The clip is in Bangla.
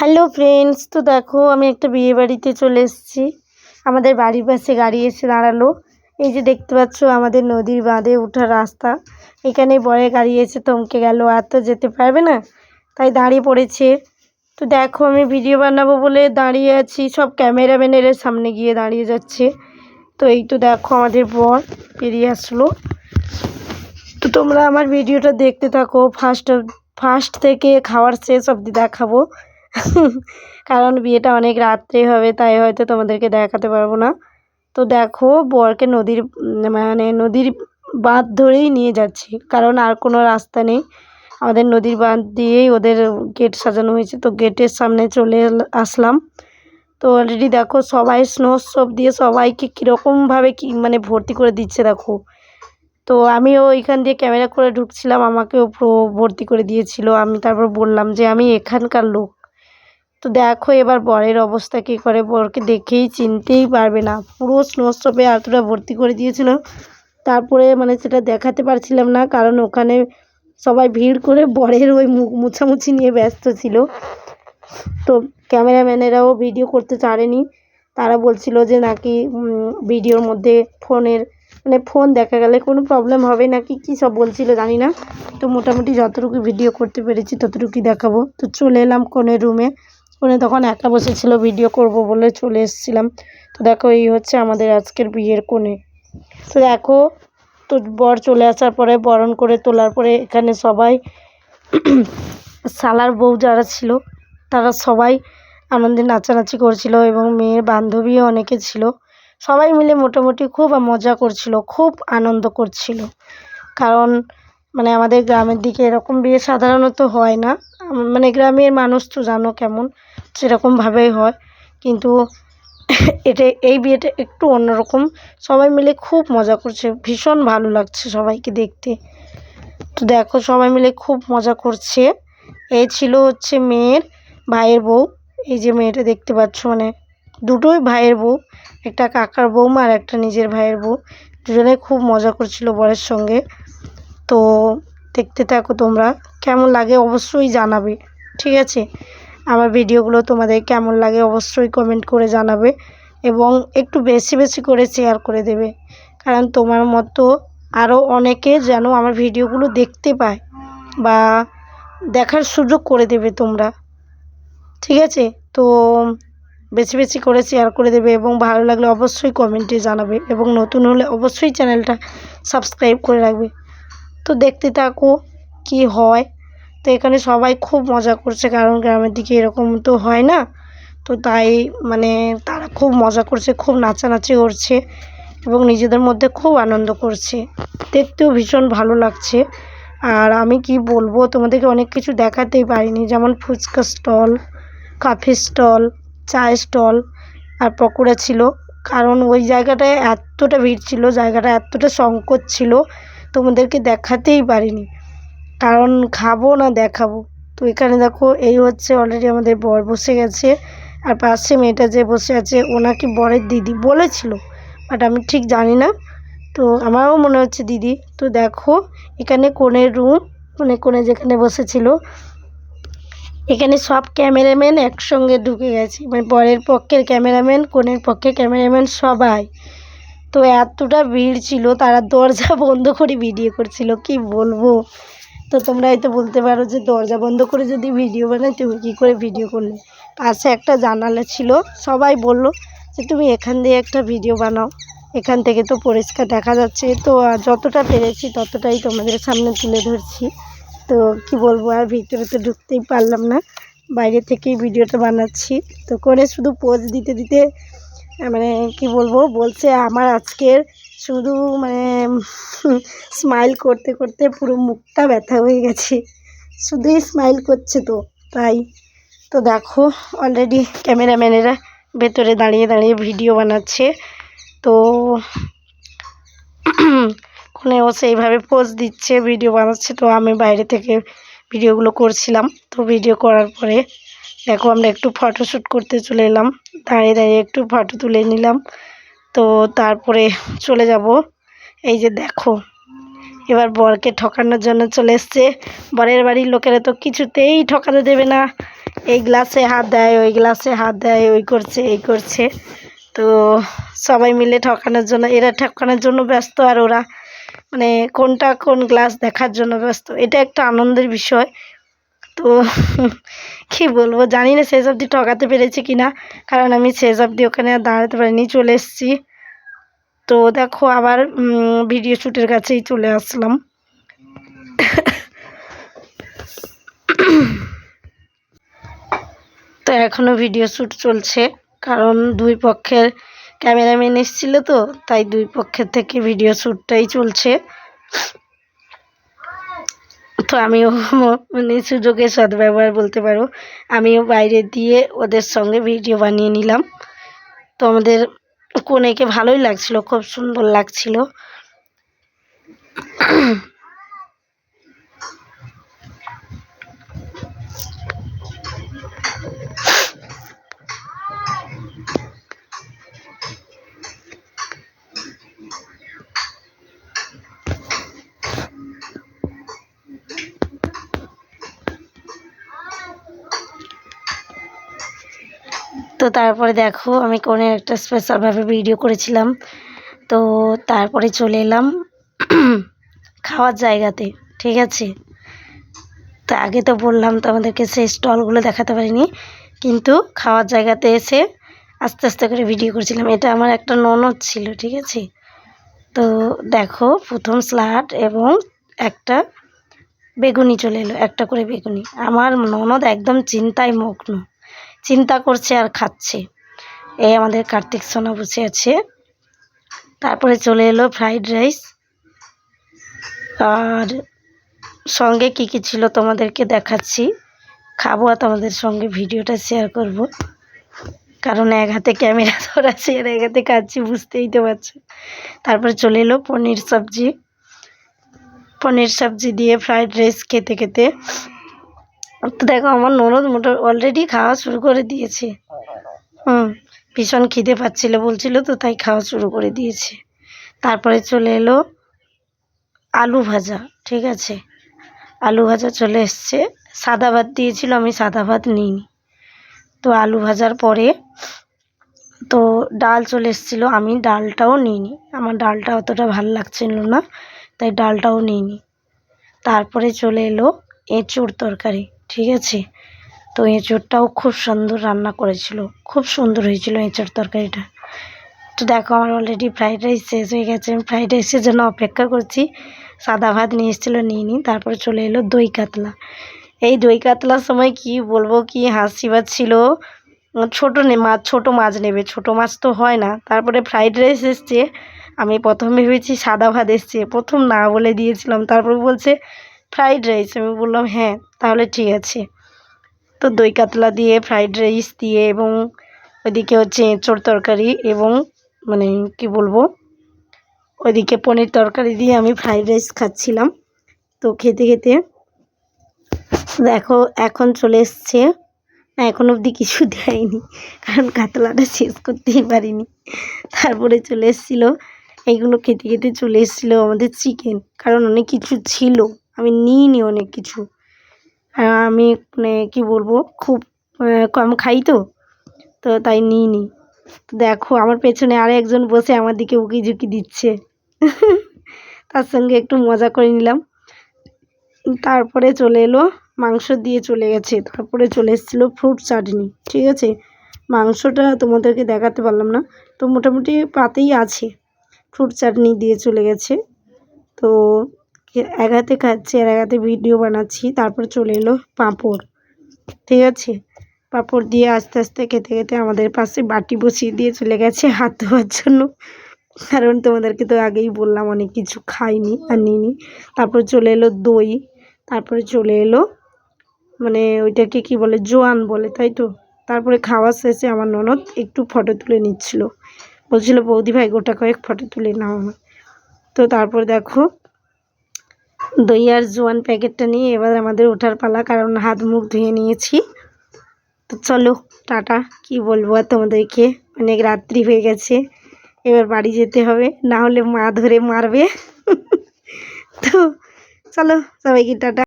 হ্যালো ফ্রেন্ডস, তো দেখো আমি একটা বিয়ে বাড়িতে চলে এসেছি। আমাদের বাড়ির পাশে গাড়ি এসে দাঁড়ালো। এই যে দেখতে পাচ্ছ আমাদের নদীর বাঁধে ওঠার রাস্তা। এখানে বরের গাড়ি এসে থমকে গেল, আর তো যেতে পারবে না, তাই দাঁড়িয়ে পড়েছে। তো দেখো আমি ভিডিও বানাবো বলে দাঁড়িয়ে আছি, সব ক্যামেরাম্যানের সামনে গিয়ে দাঁড়িয়ে যাচ্ছে। তো এই তো দেখো আমাদের বর বেরিয়ে আসলো। তো তোমরা আমার ভিডিওটা দেখতে থাকো, ফার্স্ট থেকে খাওয়ার শেষ অবধি দেখাবো। কারণ বিয়েটা অনেক রাত্রে হবে, তাই হয়তো তোমাদেরকে দেখাতে পারবো না। তো দেখো বরকে নদীর বাঁধ ধরেই নিয়ে যাচ্ছি, কারণ আর কোনো রাস্তা নেই। আমাদের নদীর বাঁধ দিয়েই ওদের গেট সাজানো হয়েছে, তো গেটের সামনে চলে আসলাম। তো অলরেডি দেখো সবাই স্নো সব দিয়ে সবাইকে কীরকমভাবে ভর্তি করে দিচ্ছে দেখো। তো আমিও ওইখান দিয়ে ক্যামেরা করে ঢুকছিলাম, আমাকেও পুরো ভর্তি করে দিয়েছিল। আমি তারপর বললাম যে আমি এখানকার লোক। তো দেখো এবার বরের অবস্থা কী করে, বরকে দেখেই চিনতেই পারবে না, পুরো স্নোস্টোপে এতটা ভর্তি করে দিয়েছিল। তারপরে সেটা দেখাতে পারছিলাম না, কারণ ওখানে সবাই ভিড় করে বরের ওই মুখ মুছামুছি নিয়ে ব্যস্ত ছিল। তো ক্যামেরাম্যানেরাও ভিডিও করতে চারেনি, তারা বলছিল যে নাকি ভিডিওর মধ্যে ফোন দেখা গেলে কোনো প্রবলেম হবে নাকি কী সব বলছিল জানি না। তো মোটামুটি যতটুকু ভিডিও করতে পেরেছি ততটুকুই দেখাবো। তো চলে এলাম কনের রুমে। কনে তখন একা বসেছিল, ভিডিও করব বলে চলে এসেছিলাম। তো দেখো এই হচ্ছে আমাদের আজকের বিয়ের কনে। তো দেখো, তো বর চলে আসার পরে বরণ করে তোলার পরে এখানে সবাই শালার বউ যারা ছিল তারা সবাই আনন্দে নাচানাচি করছিল, এবং মেয়ের বান্ধবীও অনেকে ছিল। সবাই মিলে মোটামুটি খুব মজা করছিল, খুব আনন্দ করছিল। কারণ আমাদের গ্রামের দিকে এরকম বিয়ে সাধারণত হয় না। গ্রামের মানুষ তো জানো কেমন, সেরকমভাবেই হয়। কিন্তু এই বিয়েটা একটু অন্যরকম। সবাই মিলে খুব মজা করছে, ভীষণ ভালো লাগছে সবাইকে দেখতে। তো দেখো সবাই মিলে খুব মজা করছে। এই ছিল হচ্ছে মেয়ের ভাইয়ের বউ। এই যে মেয়েটা দেখতে পাচ্ছ, দুটোই ভাইয়ের বউ, একটা কাকার বৌমা আর একটা নিজের ভাইয়ের বউ। দুজনে খুব মজা করছিল বরের সঙ্গে। তো দেখতে থাকো, তোমরা কেমন লাগে অবশ্যই জানাবে, ঠিক আছে? আমার ভিডিওগুলো তোমাদের কেমন লাগে অবশ্যই কমেন্ট করে জানাবে, এবং একটু বেশি বেশি করে শেয়ার করে দেবে, কারণ তোমার মতো আরও অনেকে যেন আমার ভিডিওগুলো দেখতে পায় বা দেখার সুযোগ করে দেবে তোমরা, ঠিক আছে? তো বেশি বেশি করে শেয়ার করে দেবে, এবং ভালো লাগলে অবশ্যই কমেন্টে জানাবে, এবং নতুন হলে অবশ্যই চ্যানেলটা সাবস্ক্রাইব করে রাখবে। তো দেখতে থাকো কি হয়। তো এখানে সবাই খুব মজা করছে, কারণ গ্রামের দিকে এরকম তো হয় না। তো তাই তারা খুব মজা করছে, খুব নাচানাচি করছে, এবং নিজেদের মধ্যে খুব আনন্দ করছে। দেখতেও ভীষণ ভালো লাগছে। আর আমি কি বলবো, তোমাদেরকে অনেক কিছু দেখাতেই পারিনি, যেমন ফুচকা স্টল, কফি স্টল, চায়ের স্টল আর পকোড়া ছিল। কারণ ওই জায়গাটায় এতটা ভিড় ছিল, জায়গাটা এতটা সংকট ছিল, তোমাদেরকে দেখাতেই পারিনি, কারণ খাবো না দেখাবো। তো এখানে দেখো এই হচ্ছে অলরেডি আমাদের বর বসে গেছে, আর পাশে মেয়েটা যে বসে আছে ও নাকি বরের দিদি বলেছিল, বাট আমি ঠিক জানি না। তো আমারও মনে হচ্ছে দিদি। তো দেখো এখানে কনের রুম, কনে যেখানে বসেছিল, এখানে সব ক্যামেরাম্যান একসঙ্গে ঢুকে গেছে, বরের পক্ষের ক্যামেরাম্যান, কনের পক্ষের ক্যামেরাম্যান সবাই। তো এতটা ভিড় ছিল, তারা দরজা বন্ধ করে ভিডিও করছিল, কি বলবো। তো তোমরা হয়তো বলতে পারো যে দরজা বন্ধ করে যদি ভিডিও বানাই তুমি কী করে ভিডিও করলে। পাশে একটা জানালা ছিল, সবাই বলল যে তুমি এখান দিয়ে একটা ভিডিও বানাও, এখান থেকে তো পরিষ্কার দেখা যাচ্ছে। তো যতটা পেরেছি ততটাই তোমাদের সামনে তুলে ধরছি। তো কি বলবো, আর ভিতরে তো ঢুকতেই পারলাম না, বাইরে থেকেই ভিডিওটা বানাচ্ছি। তো করে শুধু পোজ দিতে দিতে কি বলবো, বলছে আমার আজকের শুধু স্মাইল করতে করতে পুরো মুখটা ব্যথা হয়ে গেছে, শুধুই স্মাইল করছে। তো তাই তো দেখো অলরেডি ক্যামেরাম্যানেরা ভেতরে দাঁড়িয়ে দাঁড়িয়ে ভিডিও বানাচ্ছে। তো কোনেও সেইভাবে পোজ দিচ্ছে, ভিডিও বানাচ্ছে। তো আমি বাইরে থেকে ভিডিওগুলো করছিলাম। তো ভিডিও করার পরে দেখো আমরা একটু ফটোশ্যুট করতে চলে এলাম, দাঁড়িয়ে দাঁড়িয়ে একটু ফটো তুলে নিলাম। তো তারপরে চলে যাব। এই যে দেখো এবার বরকে ঠকানোর জন্য চলে এসছে। বরের বাড়ির লোকেরা তো কিছুতেই ঠকাতে দেবে না, এই গ্লাসে হাত দেয়, ওই গ্লাসে হাত দেয়, ওই করছে এই করছে। তো সবাই মিলে ঠকানোর জন্য, এরা ঠকানোর জন্য ব্যস্ত আর ওরা মানে কোনটা কোন গ্লাস দেখার জন্য ব্যস্ত। এটা একটা আনন্দের বিষয়। তো কি বলবো, জানি না শেষ অবধি ঠকাতে পেরেছি কি না, কারণ আমি শেষ অবধি ওখানে আর দাঁড়াতে পারিনি, চলে এসেছি। তো দেখো আবার ভিডিও শ্যুটের কাছেই চলে আসলাম। তো এখনও ভিডিও শ্যুট চলছে, কারণ দুই পক্ষের ক্যামেরাম্যান এসেছিল, তো তাই দুই পক্ষের থেকে ভিডিও শ্যুটটাই চলছে। তো আমিও মানে সুযোগের সদ্ব্যবহার বলতে পারো, আমিও বাইরে দিয়ে ওদের সঙ্গে ভিডিও বানিয়ে নিলাম। তো আমাদের কনেকে ভালোই লাগছিল, খুব সুন্দর লাগছিল। তো তারপরে দেখো আমি কনের একটা স্পেশালভাবে ভিডিও করেছিলাম। তো তারপরে চলে এলাম খাওয়ার জায়গাতে, ঠিক আছে। তো আগে তো বললাম তোমাদেরকে সেই স্টলগুলো দেখাতে পারিনি, কিন্তু খাওয়ার জায়গাতে এসে আস্তে আস্তে করে ভিডিও করেছিলাম। এটা আমার একটা ননদ ছিল, ঠিক আছে। তো দেখো প্রথম স্যালাড এবং একটা বেগুনি চলে এলো, একটা করে বেগুনি। আমার ননদ একদম চিন্তায় মগ্ন, চিন্তা করছে আর খাচ্ছে। এই আমাদের কার্তিক সোনা বসে আছে। তারপরে চলে এলো ফ্রাইড রাইস, আর সঙ্গে কী কী ছিল তোমাদেরকে দেখাচ্ছি। খাবো আর তোমাদের সঙ্গে ভিডিওটা শেয়ার করব, কারণ এক হাতে ক্যামেরা ধরাচ্ছি আর এক হাতে খাচ্ছি, বুঝতেই তো পারছো। তারপরে চলে এলো পনির সবজি, পনির সবজি দিয়ে ফ্রাইড রাইস খেতে খেতে। তো দেখো আমার ননদ অলরেডি খাওয়া শুরু করে দিয়েছে। ভীষণ খিদে পাচ্ছিল বলছিল, তো তাই খাওয়া শুরু করে দিয়েছে। তারপরে চলে এলো আলু ভাজা, ঠিক আছে। আলু ভাজা চলে এসছে। সাদা ভাত দিয়েছিল, আমি সাদা ভাত নিইনি। তো আলু ভাজার পরে তো ডাল চলে এসেছিলো, আমি ডালটাও নিইনি, আমার ডালটা অতটা ভালো লাগছিল না, তাই ডালটাও নিইনি। তারপরে চলে এলো এঁচোড় তরকারি, ঠিক আছে। তো এঁচোড়টাও খুব সুন্দর রান্না করেছিল, খুব সুন্দর হয়েছিল এঁচোড় তরকারিটা। তো দেখো আমার অলরেডি ফ্রাইড রাইস শেষ হয়ে গেছে, আমি ফ্রাইড রাইসের জন্য অপেক্ষা করছি। সাদা ভাত নিয়ে এসেছিলো, নিইনি। তারপরে চলে এলো দই কাতলা। এই দই কাতলার সময় কি বলবো, কি হাসি পাচ্ছিল। ছোটো মাছ নেবে, ছোটো মাছ তো হয় না। তারপরে ফ্রাইড রাইস এসছে, আমি প্রথম ভেবেছি সাদা ভাত এসছে, প্রথম না বলে দিয়েছিলাম। তারপর বলছে ফ্রাইড রাইস, আমি বললাম হ্যাঁ তাহলে ঠিক আছে। তো দই কাতলা দিয়ে ফ্রাইড রাইস দিয়ে এবং ওইদিকে হচ্ছে এঁচোড় তরকারি এবং মানে কি বলবো, ওইদিকে পনির তরকারি দিয়ে আমি ফ্রাইড রাইস খাচ্ছিলাম। তো খেতে খেতে দেখো এখন চলে এসছে, না এখন অবধি কিছু দেয়নি, কারণ কাতলাটা শেষ করতেই পারিনি। তারপরে চলে এসেছিলো এইগুলো খেতে খেতে চলে এসেছিলো আমাদের চিকেন, কারণ অনেক কিছু ছিল, আমি নিইনি অনেক কিছু। আমি মানে কী বলবো, খুব কম খাই, তো তাই নিইনি। দেখো আমার পেছনে আর একজন বসে আমার দিকে উকি ঝুঁকি দিচ্ছে, তার সঙ্গে একটু মজা করে নিলাম। তারপরে চলে এলো মাংস দিয়ে চলে গেছে। তারপরে চলে এসেছিলো ফ্রুট চাটনি, ঠিক আছে। মাংসটা তোমাদেরকে দেখাতে পারলাম না, তো মোটামুটি পাতেই আছে। ফ্রুট চাটনি দিয়ে চলে গেছে। তো এক হাতে খাচ্ছি আর এক হাতে ভিডিও বানাচ্ছি। তারপর চলে এলো পাঁপড়, ঠিক আছে। পাঁপড় দিয়ে আস্তে আস্তে খেতে খেতে আমাদের পাশে বাটি বসিয়ে দিয়ে চলে গেছে হাত ধোয়ার জন্য, কারণ তোমাদেরকে তো আগেই বললাম অনেক কিছু খাইনি আর নিইনি। তারপর চলে এলো দই, তারপরে চলে এলো মানে ওইটাকে কি বলে, জোয়ান বলে, তাই তো। তারপরে খাওয়া শেষে আমার ননদ একটু ফটো তুলে নিচ্ছিল, বলছিল বৌদি ভাই গোটা কয়েক ফটো তুলে নাও আমার। তো তারপর দেখো দই আর জোয়ান প্যাকেটটা নিয়ে এবার আমাদের ওঠার পালা, কারণ হাত মুখ ধুয়ে নিয়েছি। তো চলো টাটা, কি বলবো আর তোমাদেরকে, অনেক রাত্রি হয়ে গেছে, এবার বাড়ি যেতে হবে, না হলে মা ধরে মারবে। তো চলো সবাইকে টাটা।